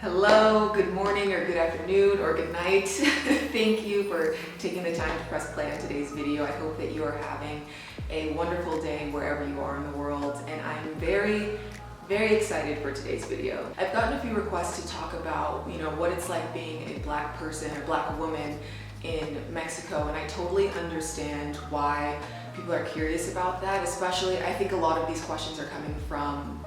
Hello, good morning or good afternoon or good night. Thank you for taking the time to press play on today's video. I hope that you are having a wonderful day wherever you are in the world, and I'm very excited for today's video. I've gotten a few requests to talk about, what it's like being a Black person or Black woman in Mexico, and I totally understand why people are curious about that. Especially, I think a lot of these questions are coming from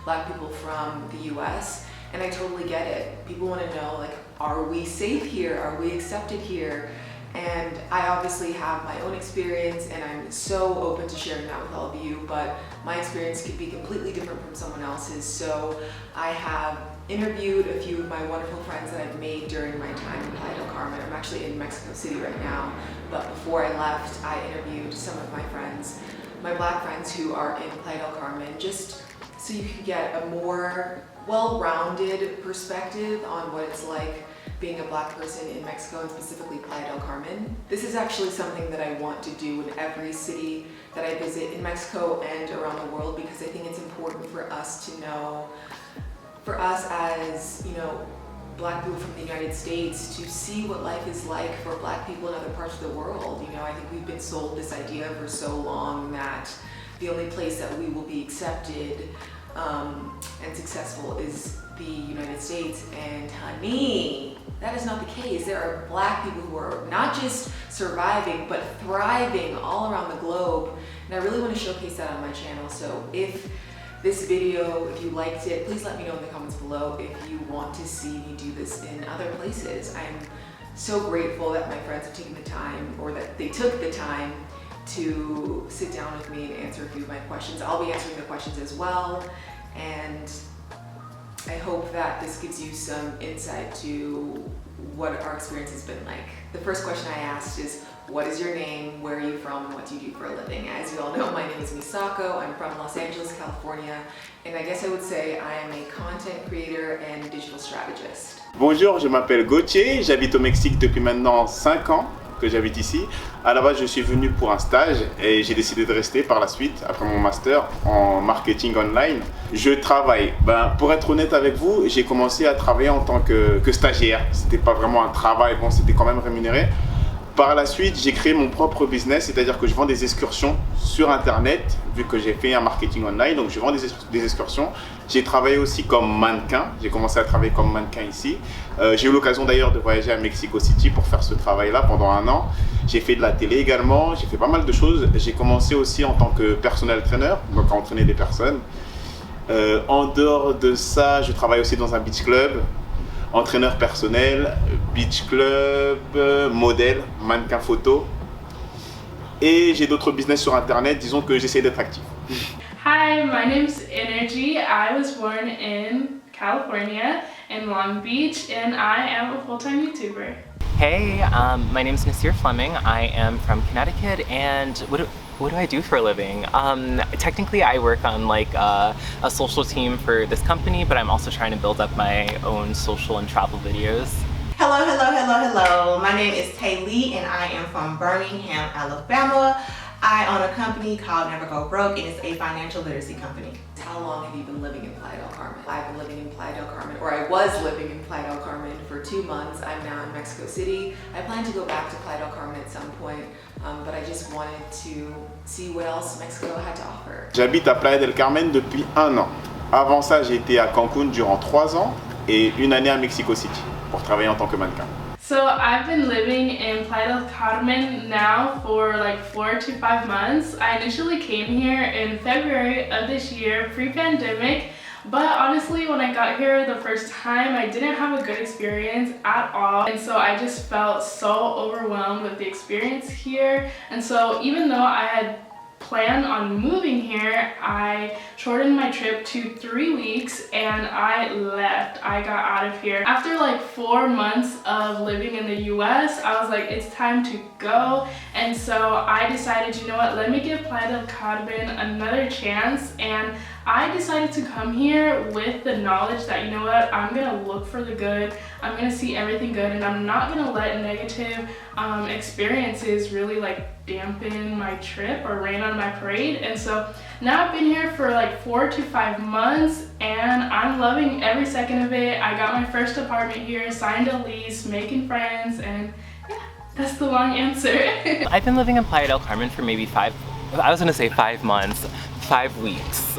Black people from the US, and I totally get it. People want to know, are we safe here? Are we accepted here? And I obviously have my own experience, and I'm so open to sharing that with all of you, but my experience could be completely different from someone else's. So I have interviewed a few of my wonderful friends that I've made during my time in Playa del Carmen. I'm actually in Mexico City right now, but before I left, I interviewed some of my friends, my Black friends who are in Playa del Carmen, just so you can get a more well-rounded perspective on what it's like being a Black person in Mexico, and specifically Playa del Carmen. This is actually something that I want to do in every city that I visit in Mexico and around the world, because I think it's important for us to know, for us as, Black people from the United States, to see what life is like for Black people in other parts of the world. I think we've been sold this idea for so long that the only place that we will be accepted and successful is the United States, and honey, that is not the case. There are Black people who are not just surviving, but thriving all around the globe, and I really want to showcase that on my channel. So if this video, if you liked it, please let me know in the comments below if you want to see me do this in other places. I'm so grateful that my friends have taken the time, or that they took the time to sit down with me and answer a few of my questions. I'll be answering the questions as well, and I hope that this gives you some insight to what our experience has been like. The first question I asked is, what is your name, where are you from, and what do you do for a living? As you all know, my name is Misako. I'm from Los Angeles, California, and I guess I would say I am a content creator and digital strategist. Bonjour, je m'appelle Gauthier, j'habite au Mexique depuis maintenant 5 ans que j'habite ici. À la base, je suis venu pour un stage et j'ai décidé de rester par la suite après mon master en marketing online. Je travaille. Pour être honnête avec vous, j'ai commencé à travailler en tant que stagiaire. C'était pas vraiment un travail, bon, c'était quand même rémunéré. Par la suite, j'ai créé mon propre business, c'est-à-dire que je vends des excursions sur Internet, vu que j'ai fait un marketing online, donc je vends des excursions. J'ai travaillé aussi comme mannequin, j'ai commencé à travailler comme mannequin ici. J'ai eu l'occasion d'ailleurs de voyager à Mexico City pour faire ce travail-là pendant 1 an. J'ai fait de la télé également, j'ai fait pas mal de choses. J'ai commencé aussi en tant que personal trainer, donc à entraîner des personnes. En dehors de ça, je travaille aussi dans un beach club. Entraîneur personnel, beach club, modèle, mannequin photo. Et j'ai d'autres business sur Internet, disons que j'essaie d'être actif. Hi, my name's Energy. I was born in California, in Long Beach, and I am a full-time YouTuber. Hey, my name's Nasir Fleming. I am from Connecticut, and what do I do for a living? Technically, I work on a social team for this company, but I'm also trying to build up my own social and travel videos. Hello. My name is Tay Lee, and I am from Birmingham, Alabama. I own a company called Never Go Broke, and it's a financial literacy company. How long have you been living in Playa del Carmen? I've been living in Playa del Carmen, or I was living in Playa del Carmen for 2 months. I'm now in Mexico City. I plan to go back to Playa del Carmen at some point, but I just wanted to see what else Mexico had to offer. J'habite à Playa del Carmen depuis 1 an. Avant ça, j'ai été à Cancun durant 3 ans et 1 année à Mexico City pour travailler en tant que mannequin. So I've been living in Playa del Carmen now for 4 to 5 months. I initially came here in February of this year, pre-pandemic, but honestly when I got here the first time, I didn't have a good experience at all, and so I just felt so overwhelmed with the experience here. And so even though I had planned on moving here, I shortened my trip to 3 weeks and I left. I got out of here. After 4 months of living in the US, I was like, it's time to go. And so I decided, you know what, let me give Playa del Carmen another chance. And I decided to come here with the knowledge that, you know what, I'm gonna look for the good, I'm gonna see everything good, and I'm not gonna let negative experiences really dampen my trip or rain on my parade. And so now I've been here for like 4 to 5 months and I'm loving every second of it. I got my first apartment here, signed a lease, making friends, and yeah, that's the long answer. I've been living in Playa del Carmen for maybe 5 months, 5 weeks.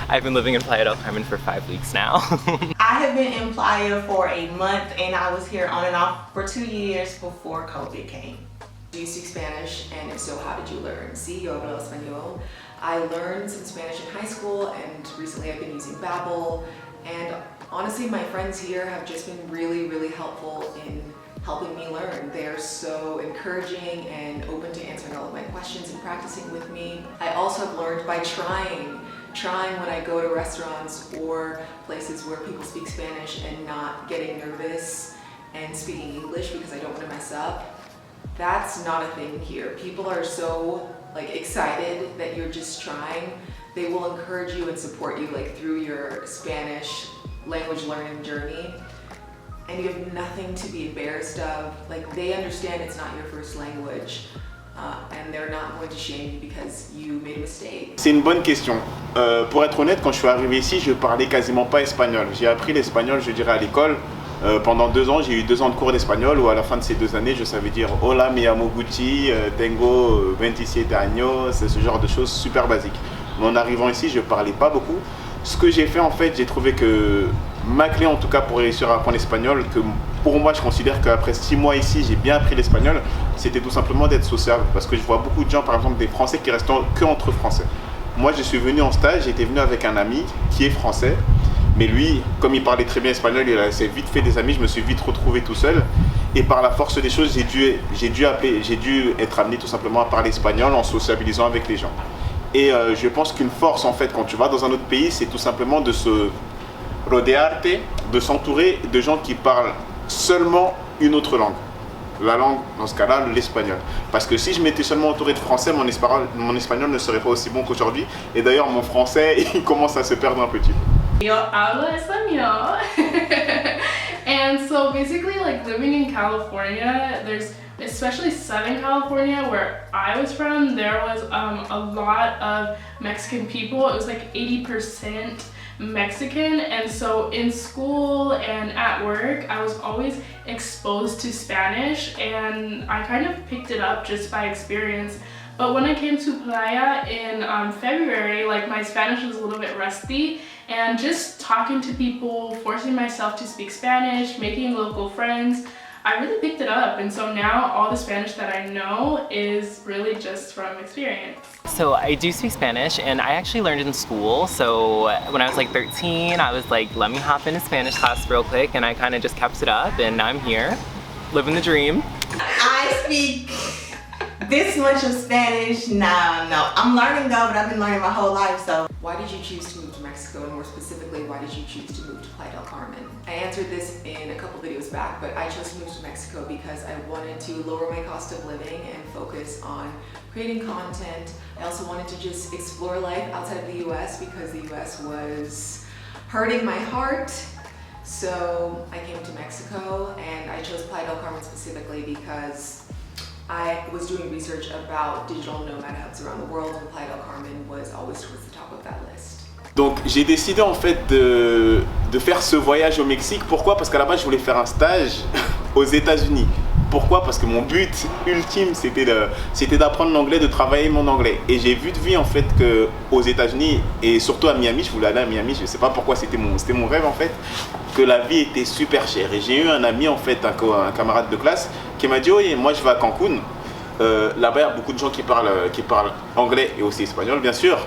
I've been living in Playa del Carmen for 5 weeks now. I have been in Playa for a month and I was here on and off for 2 years before COVID came. Do you speak Spanish? And if so, how did you learn? Sí, yo hablo español. I learned some Spanish in high school and recently I've been using Babbel. And honestly, my friends here have just been really, really helpful in helping me learn. They are so encouraging and open to answering all of my questions and practicing with me. I also have learned by trying when I go to restaurants or places where people speak Spanish and not getting nervous and speaking English because I don't want to mess up. That's not a thing here. People are so excited that you're just trying. They will encourage you and support you through your Spanish language learning journey. And you have nothing to be embarrassed of. They understand it's not your first language. And they're not going to shame you because you made a mistake. C'est une bonne question. Pour être honnête, quand je suis arrivé ici, je parlais quasiment pas espagnol. J'ai appris l'espagnol, je dirais, à l'école. Pendant 2 ans, j'ai eu 2 ans de cours d'espagnol où à la fin de ces 2 années, je savais dire Hola, me llamo Gucci, tengo 27 años, c'est ce genre de choses super basiques. Mais en arrivant ici, je parlais pas beaucoup. Ce que j'ai fait en fait, j'ai trouvé que ma clé en tout cas pour réussir à apprendre l'espagnol, que pour moi je considère qu'après 6 mois ici, j'ai bien appris l'espagnol, c'était tout simplement d'être sociable. Parce que je vois beaucoup de gens, par exemple des Français qui restent que entre Français. Moi je suis venu en stage, j'étais venu avec un ami qui est français. Mais lui, comme il parlait très bien espagnol, il s'est vite fait des amis, je me suis vite retrouvé tout seul. Et par la force des choses, j'ai dû être amené tout simplement à parler espagnol en sociabilisant avec les gens. Et je pense qu'une force en fait, quand tu vas dans un autre pays, c'est tout simplement de se rodearte, de s'entourer de gens qui parlent seulement une autre langue. La langue, dans ce cas-là, l'espagnol. Parce que si je m'étais seulement entouré de français, mon espagnol ne serait pas aussi bon qu'aujourd'hui. Et d'ailleurs, mon français, il commence à se perdre un petit peu. Yo hablo español. And so basically living in California, there's especially Southern California where I was from, there was a lot of Mexican people. It was 80% Mexican, and so in school and at work I was always exposed to Spanish and I kind of picked it up just by experience. But when I came to Playa in February, my Spanish was a little bit rusty, and just talking to people, forcing myself to speak Spanish, making local friends, I really picked it up. And so now all the Spanish that I know is really just from experience. So I do speak Spanish and I actually learned in school. So when I was 13, I was let me hop into Spanish class real quick, and I kind of just kept it up, and now I'm here, living the dream. I speak this much of Spanish? No. I'm learning though, but I've been learning my whole life, so. Why did you choose to move to Mexico, and more specifically, why did you choose to move to Playa del Carmen? I answered this in a couple videos back, but I chose to move to Mexico because I wanted to lower my cost of living and focus on creating content. I also wanted to just explore life outside of the US because the US was hurting my heart. So I came to Mexico, and I chose Playa del Carmen specifically because I was doing research about digital nomad hubs around the world, and Playa del Carmen was always towards the top of that list. Donc j'ai décidé en fait de faire ce voyage au Mexique. Pourquoi? Parce qu'à la base je voulais faire un stage aux États-Unis. Pourquoi? Parce que mon but ultime c'était d'apprendre l'anglais, de travailler mon anglais. Et j'ai vu de vie en fait que aux États-Unis et surtout à Miami, je voulais aller à Miami, je sais pas pourquoi, c'était mon rêve en fait, que la vie était super chère. Et j'ai eu un ami en fait, un camarade de classe qui m'a dit oh, moi je vais à Cancun. Là-bas il y a beaucoup de gens qui parlent anglais et aussi espagnol bien sûr.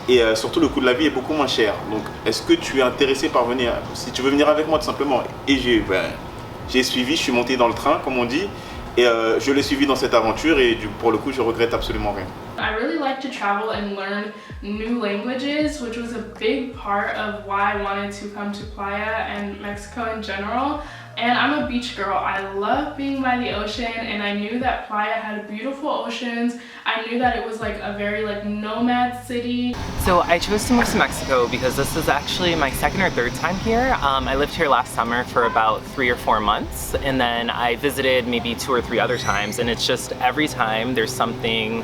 Et surtout le coût de la vie est beaucoup moins cher. Donc est-ce que tu es intéressé par venir, si tu veux venir avec moi tout simplement. Et j'ai suivi, je suis monté dans le train comme on dit, et je l'ai suivi dans cette aventure, et pour le coup je regrette absolument rien. I really like to travel and learn new languages, which was a big part of why I wanted to come to Playa and Mexico in general. And I'm a beach girl. I love being by the ocean, and I knew that Playa had beautiful oceans. I knew that it was like a very like nomad city. So I chose to move to Mexico because this is actually my second or third time here. I lived here last summer for about 3 or 4 months, and then I visited maybe 2 or 3 other times, and it's just every time there's something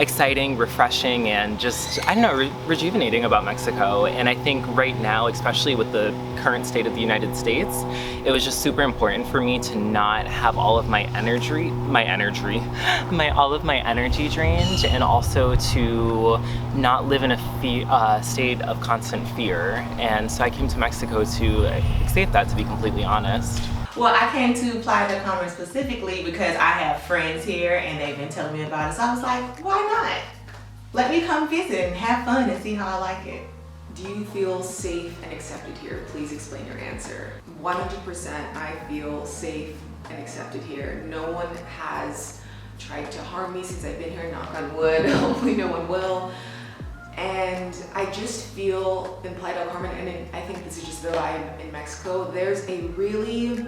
exciting, refreshing, and just, I don't know, rejuvenating about Mexico. And I think right now, especially with the current state of the United States, it was just super important for me to not have all of my energy drained, and also to not live in a state of constant fear. And so I came to Mexico to escape that, to be completely honest. Well, I came to Playa del Carmen specifically because I have friends here and they've been telling me about it. So I was like, why not? Let me come visit and have fun and see how I like it. Do you feel safe and accepted here? Please explain your answer. 100% I feel safe and accepted here. No one has tried to harm me since I've been here, knock on wood. Hopefully no one will. And I just feel in Playa del Carmen, and I think this is just the vibe in Mexico, there's a really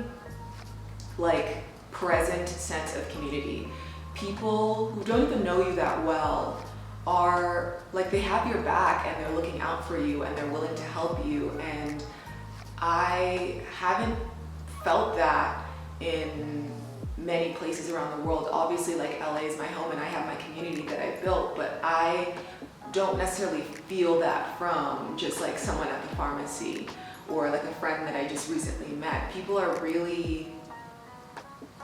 like present sense of community. People who don't even know you that well are like, they have your back and they're looking out for you and they're willing to help you. And I haven't felt that in many places around the world. Obviously, like LA is my home and I have my community that I built, but I don't necessarily feel that from just like someone at the pharmacy or like a friend that I just recently met. People are really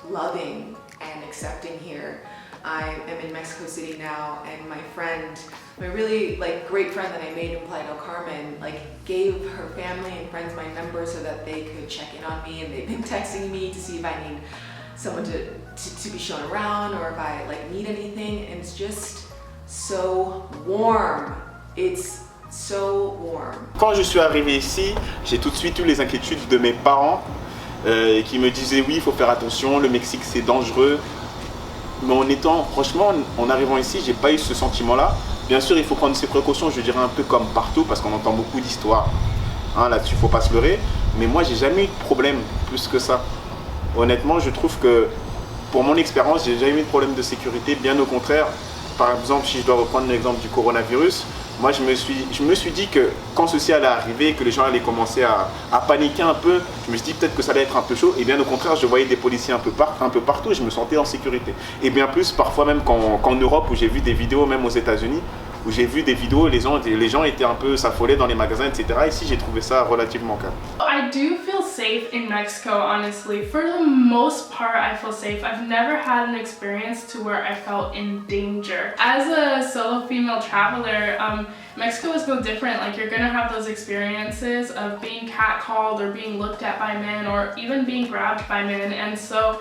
loving and accepting here. I am in Mexico City now, and my friend, my really like great friend that I made in Playa del Carmen, like gave her family and friends my number so that they could check in on me, and they've been texting me to see if I need someone to be shown around or if I like need anything. And it's just so warm. It's so warm. Quand je suis arrivé ici, j'ai tout de suite eu les inquiétudes de mes parents qui me disaient oui, il faut faire attention, le Mexique c'est dangereux. Mais en arrivant ici, j'ai pas eu ce sentiment-là. Bien sûr, il faut prendre ses précautions, je dirais un peu comme partout, parce qu'on entend beaucoup d'histoires. Hein, là-dessus, faut pas se leurrer. Mais moi, j'ai jamais eu de problème plus que ça. Honnêtement, je trouve que pour mon expérience, j'ai jamais eu de problème de sécurité. Bien au contraire. Par exemple, si je dois reprendre l'exemple du coronavirus, moi je me suis dit que quand ceci allait arriver, que les gens allaient commencer à paniquer un peu, je me suis dit peut-être que ça allait être un peu chaud. Et bien au contraire, je voyais des policiers un peu partout et je me sentais en sécurité. Et bien plus, parfois même qu'en Europe, où j'ai vu des vidéos, même aux États-Unis, où j'ai vu des vidéos, les gens étaient un peu s'affolaient dans les magasins, etc. Ici, j'ai trouvé ça relativement calme. I do feel safe in Mexico, honestly. For the most part, I feel safe. I've never had an experience to where I felt in danger. As a solo female traveler, Mexico is no different. Like, you're gonna have those experiences of being catcalled or being looked at by men or even being grabbed by men. And so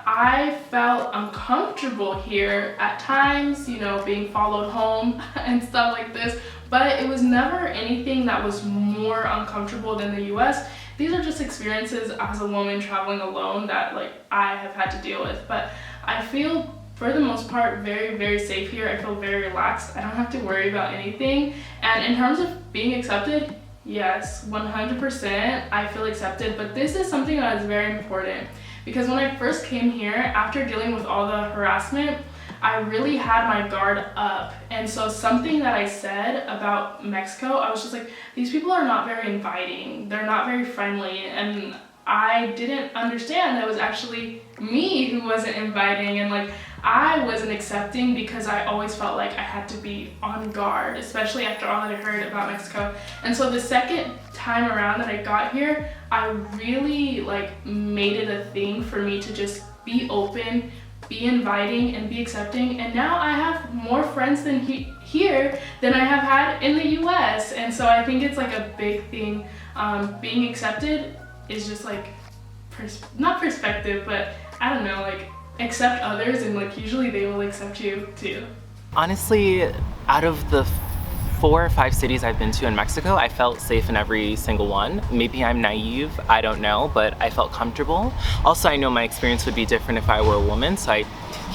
I felt uncomfortable here at times, you know, being followed home and stuff like this, but it was never anything that was more uncomfortable than the US. These are just experiences as a woman traveling alone that like I have had to deal with, but I feel for the most part very, very safe here. I feel very relaxed. I don't have to worry about anything. And in terms of being accepted, yes, 100% I feel accepted, but this is something that is very important. Because when I first came here, after dealing with all the harassment, I really had my guard up. And so something that I said about Mexico, I was just like, these people are not very inviting. They're not very friendly. And I didn't understand that it was actually me who wasn't inviting, and like I wasn't accepting because I always felt like I had to be on guard, especially after all that I heard about Mexico. And so the second time around that I got here, I really like made it a thing for me to just be open, be inviting, and be accepting. And now I have more friends than here than I have had in the US. And so I think it's like a big thing. Being accepted is just like, not perspective, but I don't know, like accept others, and like usually they will accept you too. Honestly, out of the 4 or 5 cities I've been to in Mexico, I felt safe in every single one. Maybe I'm naive, I don't know, but I felt comfortable. Also, I know my experience would be different if I were a woman, so I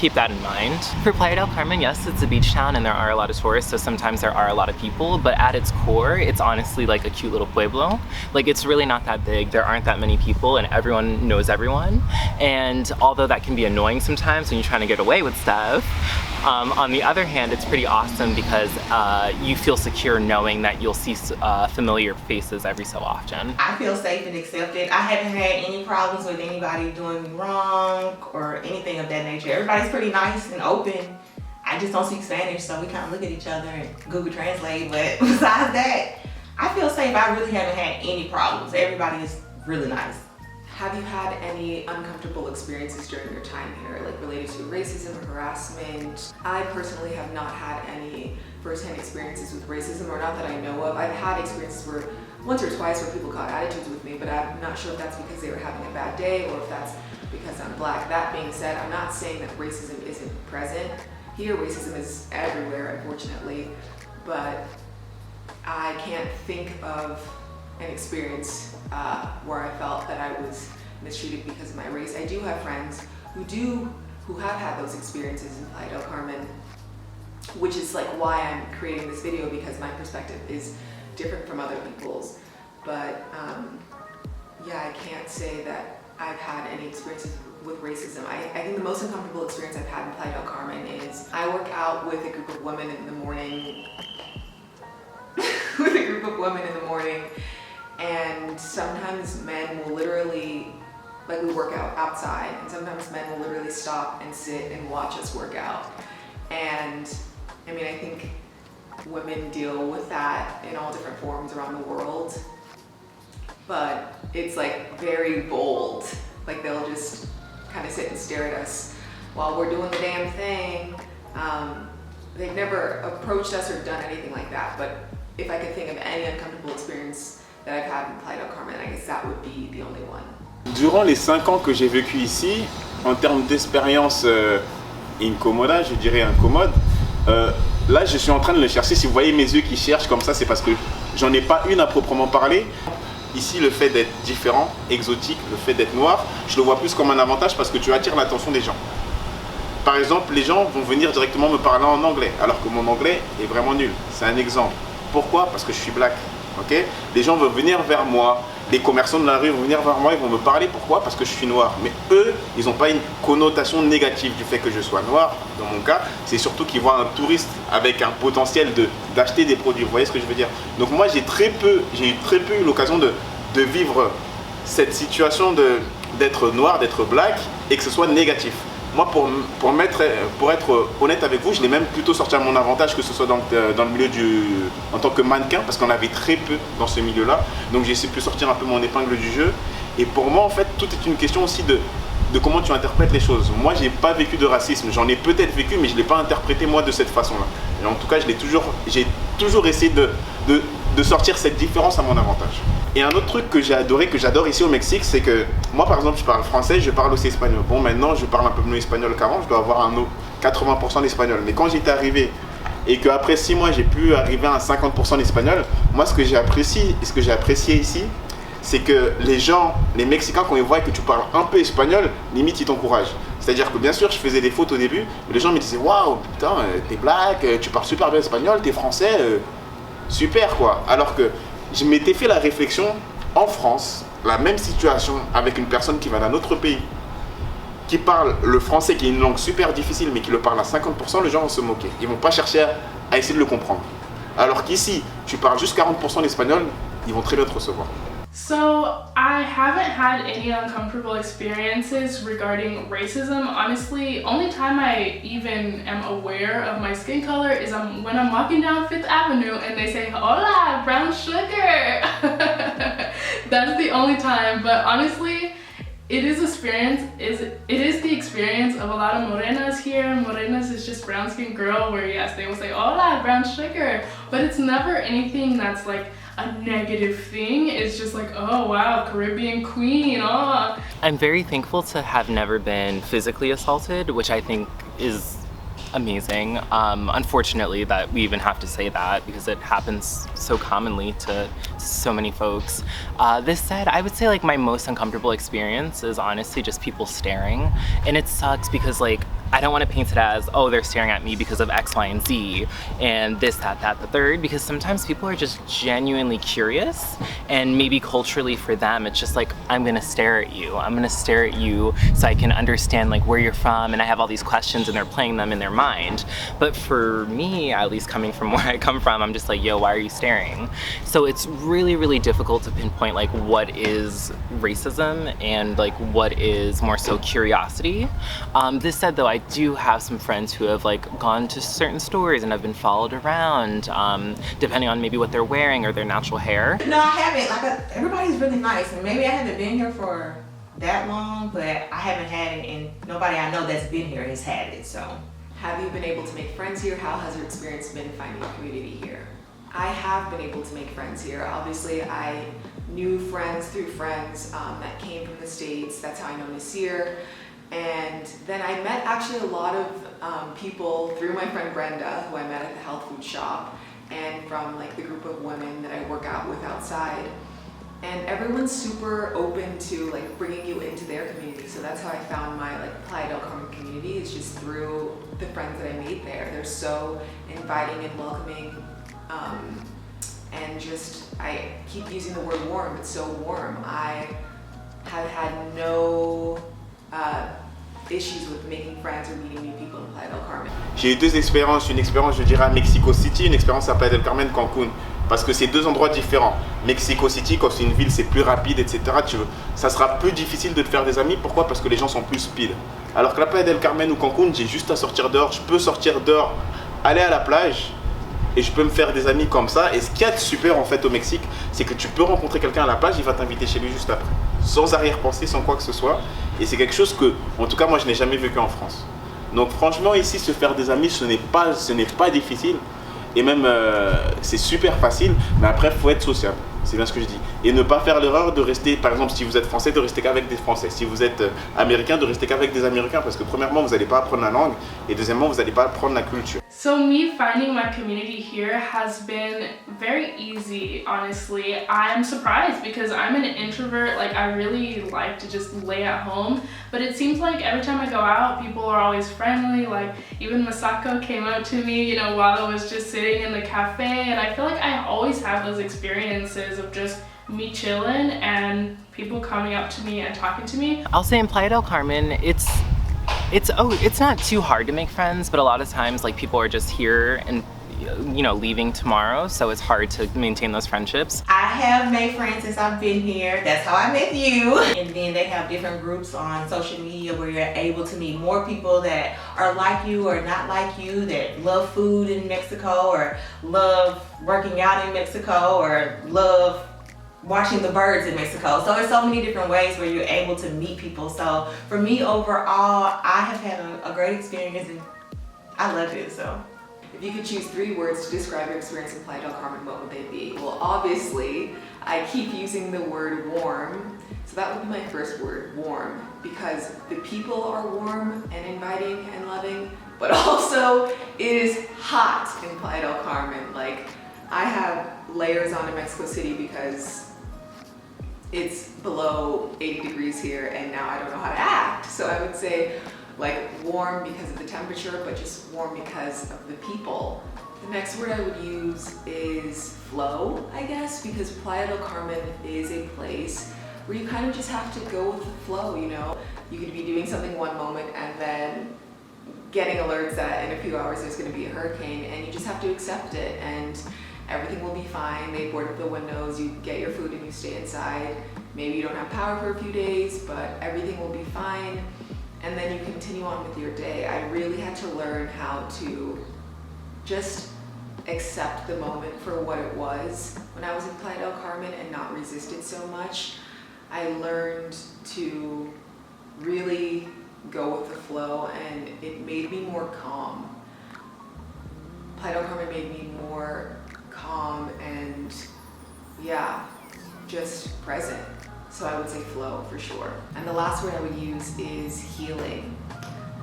keep that in mind. For Playa del Carmen, yes, it's a beach town and there are a lot of tourists, so sometimes there are a lot of people, but at its core, it's honestly like a cute little pueblo. Like, it's really not that big, there aren't that many people, and everyone knows everyone. And although that can be annoying sometimes when you're trying to get away with stuff, on the other hand, it's pretty awesome because you feel secure knowing that you'll see familiar faces every so often. I feel safe and accepted. I haven't had any problems with anybody doing me wrong or anything of that nature. Everybody's pretty nice and open. I just don't speak Spanish, so we kind of look at each other and Google Translate, but besides that, I feel safe. I really haven't had any problems. Everybody is really nice. Have you had any uncomfortable experiences during your time here, like related to racism or harassment? I personally have not had any first-hand experiences with racism, or not that I know of. I've had experiences where once or twice where people caught attitudes with me, but I'm not sure if that's because they were having a bad day or if that's because I'm black. That being said, I'm not saying that racism isn't present. Here, racism is everywhere, unfortunately, but I can't think of an experience where I felt that I was mistreated because of my race. I do have friends who have had those experiences in Playa del Carmen, which is like why I'm creating this video, because my perspective is different from other people's. But yeah, I can't say that I've had any experiences with racism. I think the most uncomfortable experience I've had in Playa del Carmen is I work out with a group of women in the morning and sometimes men will literally, like, we work out outside, and sometimes men will literally stop and sit and watch us work out. And I mean, I think women deal with that in all different forms around the world, but it's like very bold. Like, they'll just kind of sit and stare at us while we're doing the damn thing. They've never approached us or done anything like that, but if I could think of any uncomfortable experience that I've had in Playa del Carmen, I guess that would be the only one. Durant les 5 ans que j'ai vécu ici, en termes d'expérience incommoda, je dirais incommode, là je suis en train de le chercher. Si vous voyez mes yeux qui cherchent comme ça, c'est parce que j'en ai pas une à proprement parler. Ici, le fait d'être différent, exotique, le fait d'être noir, je le vois plus comme un avantage parce que tu attires l'attention des gens. Par exemple, les gens vont venir directement me parler en anglais, alors que mon anglais est vraiment nul. C'est un exemple. Pourquoi? Parce que je suis black. Okay? Les gens vont venir vers moi, les commerçants de la rue vont venir vers moi, ils vont me parler. Pourquoi? Parce que je suis noir. Mais eux, ils n'ont pas une connotation négative du fait que je sois noir. Dans mon cas, c'est surtout qu'ils voient un touriste avec un potentiel d'acheter des produits. Vous voyez ce que je veux dire? Donc moi, j'ai eu très peu eu l'occasion de vivre cette situation d'être noir, d'être black, et que ce soit négatif. Moi, pour être honnête avec vous, je l'ai même plutôt sorti à mon avantage, que ce soit dans le milieu en tant que mannequin, parce qu'on avait très peu dans ce milieu-là. Donc j'ai pu sortir un peu mon épingle du jeu. Et pour moi, en fait, tout est une question aussi de comment tu interprètes les choses. Moi, j'ai pas vécu de racisme. J'en ai peut-être vécu, mais je l'ai pas interprété moi de cette façon-là. Et en tout cas, j'ai toujours essayé de sortir cette différence à mon avantage. Et un autre truc que j'adore ici au Mexique, c'est que moi, par exemple, je parle français, je parle aussi espagnol. Bon, maintenant, je parle un peu mieux espagnol qu'avant, je dois avoir 80% d'espagnol. Mais quand j'étais arrivé et qu'après 6 mois, j'ai pu arriver à 50% d'espagnol, moi, ce que j'ai apprécié ici, c'est que les Mexicains, quand ils voient que tu parles un peu espagnol, limite, ils t'encouragent. C'est-à-dire que bien sûr, je faisais des fautes au début, mais les gens me disaient « Waouh, putain, t'es black, tu parles super bien espagnol, t'es français, super quoi ». Alors que je m'étais fait la réflexion, en France, la même situation avec une personne qui va d'un autre pays, qui parle le français, qui est une langue super difficile, mais qui le parle à 50%, les gens vont se moquer. Ils vont pas chercher à essayer de le comprendre. Alors qu'ici, tu parles juste 40% d'espagnol, ils vont très bien te recevoir. So I haven't had any uncomfortable experiences regarding racism. Honestly, only time I even am aware of my skin color is when I'm walking down 5th Avenue and they say, "Hola, brown sugar." That's the only time, but honestly, it is the experience of a lot of morenas here. Morenas is just brown skinned girl where yes, they will say, "Hola, brown sugar," but it's never anything that's like a negative thing. It's just like, oh wow, Caribbean queen, oh. I'm very thankful to have never been physically assaulted, which I think is amazing. Unfortunately that we even have to say that because it happens so commonly to so many folks. This said, I would say like my most uncomfortable experience is honestly just people staring, and it sucks because like I don't want to paint it as, oh, they're staring at me because of X, Y, and Z, and this, that, the third, because sometimes people are just genuinely curious, and maybe culturally for them, it's just like, I'm gonna stare at you. I'm gonna stare at you so I can understand like where you're from, and I have all these questions and they're playing them in their mind. But for me, at least coming from where I come from, I'm just like, yo, why are you staring? So it's really, really difficult to pinpoint like what is racism and like what is more so curiosity. This said though, I do have some friends who have like gone to certain stores and have been followed around, depending on maybe what they're wearing or their natural hair. No, I haven't. Everybody's really nice, and maybe I haven't been here for that long, but I haven't had it, and nobody I know that's been here has had it, so. Have you been able to make friends here? How has your experience been finding a community here? I have been able to make friends here. Obviously, I knew friends through friends that came from the States. That's how I know Nasir. And then I met actually a lot of people through my friend Brenda, who I met at the health food shop, and from like the group of women that I work out with outside. And everyone's super open to like bringing you into their community. So that's how I found my like Playa del Carmen community. It's just through the friends that I made there. They're so inviting and welcoming. And just, I keep using the word warm. It's so warm. I have had no issues with making friends or meeting new people in Playa del Carmen. J'ai eu deux expériences, une expérience je dirais à Mexico City, une expérience à Playa del Carmen, Cancun, parce que c'est deux endroits différents. Mexico City, quand c'est une ville, c'est plus rapide, etc. Ça sera plus difficile de te faire des amis. Pourquoi? Parce que les gens sont plus speed. Alors que la Playa del Carmen ou Cancun, j'ai juste à sortir dehors. Je peux sortir dehors, aller à la plage, et je peux me faire des amis comme ça. Et ce qu'il y a de super en fait au Mexique, c'est que tu peux rencontrer quelqu'un à la plage, il va t'inviter chez lui juste après, sans arrière-pensée, sans quoi que ce soit. Et c'est quelque chose que, en tout cas, moi je n'ai jamais vécu en France. Donc franchement, ici, se faire des amis, ce n'est pas difficile. Et même, c'est super facile, mais après, il faut être sociable. C'est bien ce que je dis. Et ne pas faire l'erreur de rester, par exemple, si vous êtes français, de rester qu'avec des Français. Si vous êtes américain, de rester qu'avec des Américains. Parce que premièrement, vous n'allez pas apprendre la langue. Et deuxièmement, vous n'allez pas apprendre la culture. So me finding my community here has been very easy, honestly. I'm surprised because I'm an introvert. Like, I really like to just lay at home. But it seems like every time I go out, people are always friendly. Like, even Misako came up to me, you know, while I was just sitting in the cafe. And I feel like I always have those experiences of just me chilling and people coming up to me and talking to me. I'll say in Playa del Carmen, it's not too hard to make friends, but a lot of times like people are just here and you know leaving tomorrow, so it's hard to maintain those friendships. I have made friends since I've been here. That's how I met you. And then they have different groups on social media where you're able to meet more people that are like you or not like you, that love food in Mexico or love working out in Mexico or love watching the birds in Mexico. So there's so many different ways where you're able to meet people. So for me overall, I have had a great experience and I loved it. So if you could choose 3 words to describe your experience in Playa del Carmen, what would they be? Well, obviously, I keep using the word warm. So that would be my first word, warm, because the people are warm and inviting and loving, but also it is hot in Playa del Carmen. Like, I have layers on in Mexico City because it's below 80 degrees here and now I don't know how to act. So I would say like warm because of the temperature, but just warm because of the people. The next word I would use is flow, I guess, because Playa del Carmen is a place where you kind of just have to go with the flow, you know? You could be doing something one moment and then getting alerts that in a few hours there's gonna be a hurricane, and you just have to accept it, and everything will be fine. They board up the windows, you get your food and you stay inside. Maybe you don't have power for a few days, but everything will be fine. And then you continue on with your day. I really had to learn how to just accept the moment for what it was when I was in Playa del Carmen and not resist it so much. I learned to really go with the flow, and it made me more calm. Playa del Carmen made me more calm and, yeah, just present. So I would say flow for sure. And the last word I would use is healing.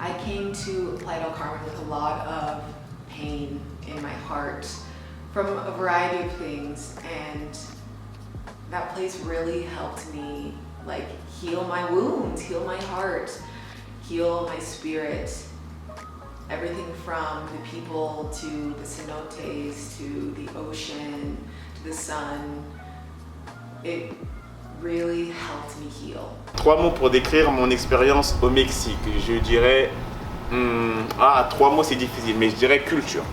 I came to Playa del Carmen with a lot of pain in my heart from a variety of things, and that place really helped me like heal my wounds, heal my heart, heal my spirit. Everything from the people to the cenotes to the ocean to the sun. It really helped me heal. 3 mots pour décrire mon expérience au Mexique. Je dirais... 3 mots c'est difficile, mais je dirais culture.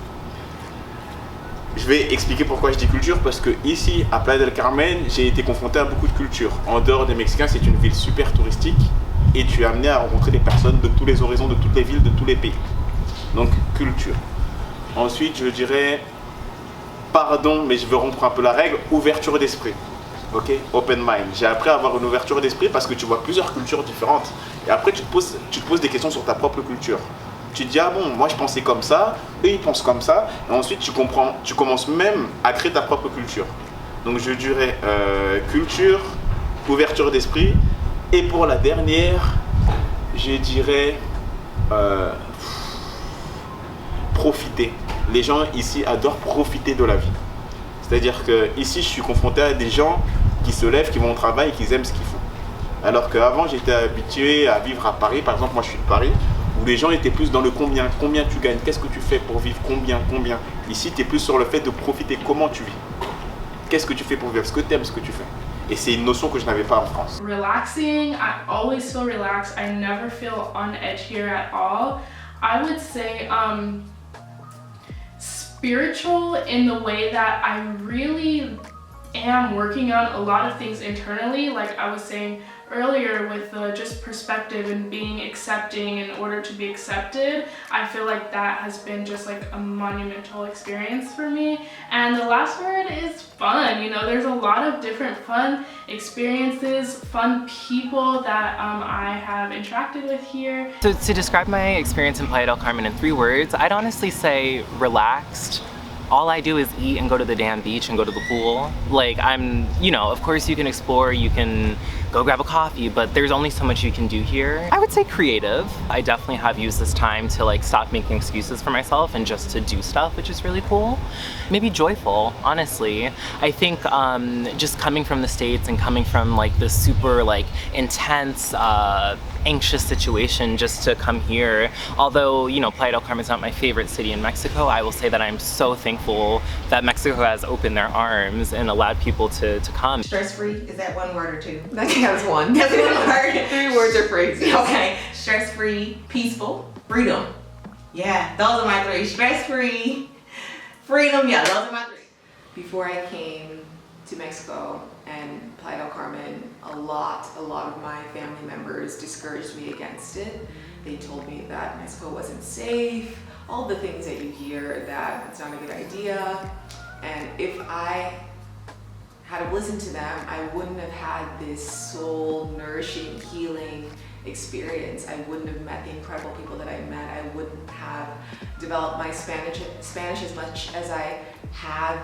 Je vais expliquer pourquoi je dis culture, parce que ici, à Playa del Carmen, j'ai été confronté à beaucoup de cultures. En dehors des Mexicains, c'est une ville super touristique et tu es amené à rencontrer des personnes de tous les horizons, de toutes les villes, de tous les pays. Donc, culture. Ensuite, je dirais, pardon, mais je veux rompre un peu la règle, ouverture d'esprit. Ok, open mind. J'ai appris à avoir une ouverture d'esprit parce que tu vois plusieurs cultures différentes. Et après, tu te poses des questions sur ta propre culture. Tu te dis, ah bon, moi je pensais comme ça, eux ils pensent comme ça. Et ensuite, tu comprends, tu commences même à créer ta propre culture. Donc, je dirais culture, ouverture d'esprit. Et pour la dernière, je dirais profiter. Les gens ici adorent profiter de la vie. C'est-à-dire que ici, je suis confronté à des gens qui se lèvent, qui vont au travail et qui aiment ce qu'ils font. Alors qu'avant, j'étais habitué à vivre à Paris. Par exemple, moi, je suis de Paris, où les gens étaient plus dans le combien. Combien tu gagnes? Qu'est-ce que tu fais pour vivre? Combien? Ici, tu es plus sur le fait de profiter. Comment tu vis? Qu'est-ce que tu fais pour vivre? Est-ce que tu aimes ce que tu fais? Et c'est une notion que je n'avais pas en France. Relaxing, I always feel relaxed. I never feel on edge here at all. I would say spiritual in the way that I really am working on a lot of things internally, like I was saying earlier with just perspective and being accepting in order to be accepted. I feel like that has been just like a monumental experience for me. And the last word is fun. You know, there's a lot of different fun experiences, fun people that I have interacted with here. So to describe my experience in Playa del Carmen in 3 words, I'd honestly say relaxed. All I do is eat and go to the damn beach and go to the pool. Like you know, of course you can explore, you can go grab a coffee, but there's only so much you can do here. I would say creative. I definitely have used this time to like stop making excuses for myself and just to do stuff, which is really cool. Maybe joyful, honestly. I think just coming from the States and coming from like this super like intense, anxious situation, just to come here. Although, you know, Playa del Carmen is not my favorite city in Mexico, I will say that I'm so thankful that Mexico has opened their arms and allowed people to come. Stress-free, is that 1 word or 2? I think that was 1. That's 1 word. 3 words or phrases. Okay, stress-free, peaceful, freedom. Yeah, those are my 3. Stress-free, freedom, yeah, those are my 3. Before I came to Mexico and Playa del Carmen, a lot of my family members discouraged me against it. They told me that Mexico wasn't safe, all the things that you hear, that it's not a good idea. And if I had have listened to them, I wouldn't have had this soul nourishing, healing experience. I wouldn't have met the incredible people that I met. I wouldn't have developed my Spanish as much as I have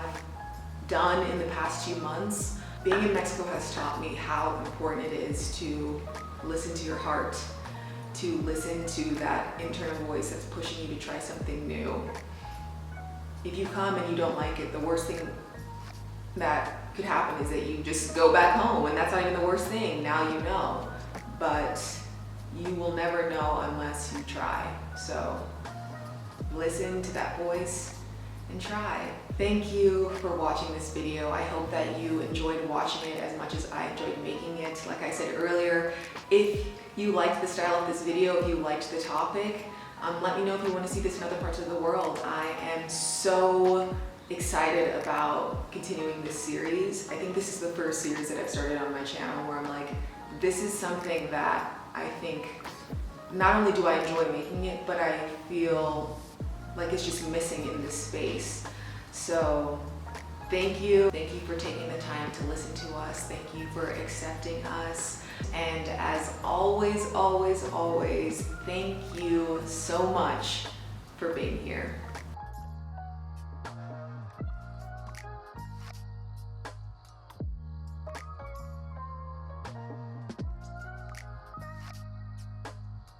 done in the past few months. Being in Mexico has taught me how important it is to listen to your heart, to listen to that internal voice that's pushing you to try something new. If you come and you don't like it, the worst thing that could happen is that you just go back home, and that's not even the worst thing. Now you know, but you will never know unless you try. So listen to that voice and try. Thank you for watching this video. I hope that you enjoyed watching it as much as I enjoyed making it. Like I said earlier, if you liked the style of this video, if you liked the topic, let me know if you want to see this in other parts of the world. I am so excited about continuing this series. I think this is the first series that I've started on my channel where I'm like, this is something that I think not only do I enjoy making it, but I feel like it's just missing in this space. So thank you for taking the time to listen to us. Thank you for accepting us. And as always, thank you so much for being here.